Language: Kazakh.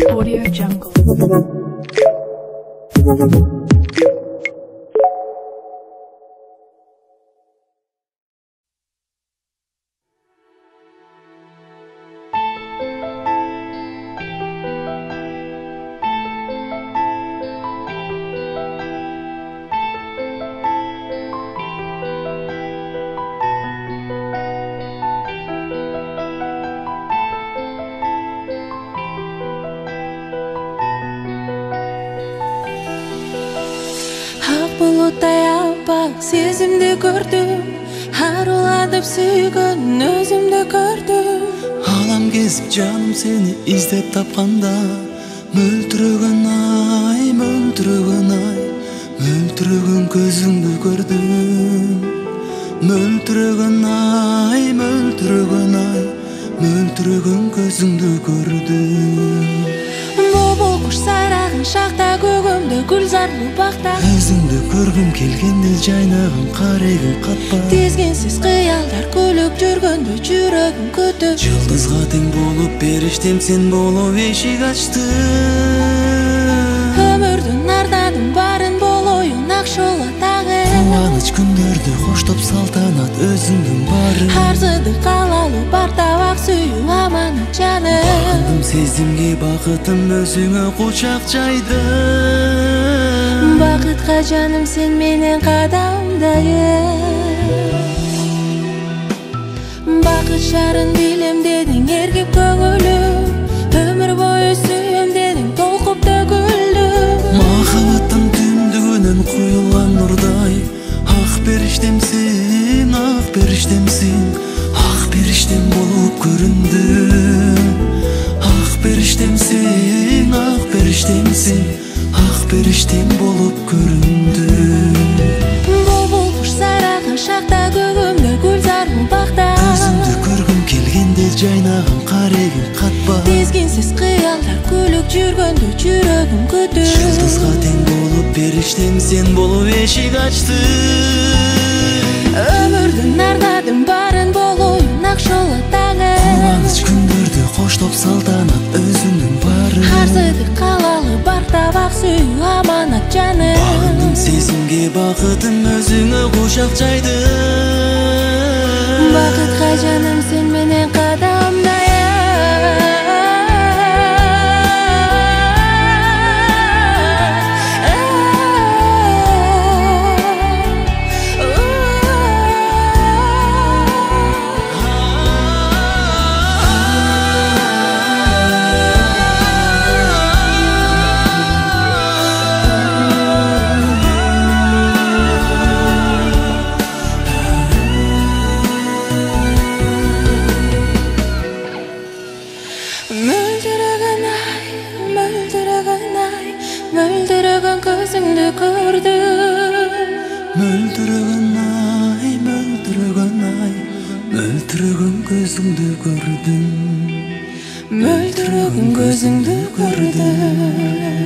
Audio Jungle. Bulutтай аппақ сезімді көрдім, аруладып сүйгөн өзімді көрдім. Алам кезіп жаным сені іздеп тапқанда, мөлтіреген ай, мөлтіреген ай, мөлтіреген көзіңді көрдім. Мөлтіреген ай, мөлтіреген ай, мөлтіреген көзіңді көрдім. Бұлбұл құш сайраған шақта, көгімді гүлзарлы бақта, өзіңді көргім келгенде жайнаған қарегім қатпа. тезгенсіз қиялдар күліп жүргенде жүрегім күтіп, Жұлдызға тең болып періштем сен болып ешік ашты. өмірдің ардадың барын бол ойын ақшолатағы. Қуаныш күндерді қоштап салтанат өзіңдің барын. Арзыды қалалы бартабақ сүйу аманат жаным. Бақытым сезімге бақытым өзіңе құшақ жайды. Бақытқа жаным сен менен қадамдайын. Бақыт шарын билем дедің ергеп көңілім, өмір бойы сүйем дедің толқып төгілдім. Махаббаттың түндігінен құйылған нұрдай, ақ періштемсің, ақ періштемсің, ақ періштем болып көріндің. Ақ періштемсің, ақ періштемсің, ақ періштем болып көріндің. Бұлбұл құш сайраған шақта, көгімді гүлзарлы бақта, Өзіңді көргім келгенде жайнаған қарегім қатпа. тезгенсіз қиялдар күлік жүргенде жүрегім күтіп, Жұлдызға тең болып періштем сен болып ешік ашты. өмірдің ардадың барын бол ойын ақшолатағы. Қуаныш күндерді қоштап салтанат өзіңнің барын. Арзыды қалалы бартабақ сүйу аманат жаным. Бағындым сезімге бақытым өзіңе құшақ жайды. Бақытқа жаным сен менен қадамдайын. Мөлдіреген көзіңді көрдім. Мөлдіреген ай, мөлдіреген ай, мөлдіреген көзіңді көрдім. Мөлдіреген көзіңді көрдім.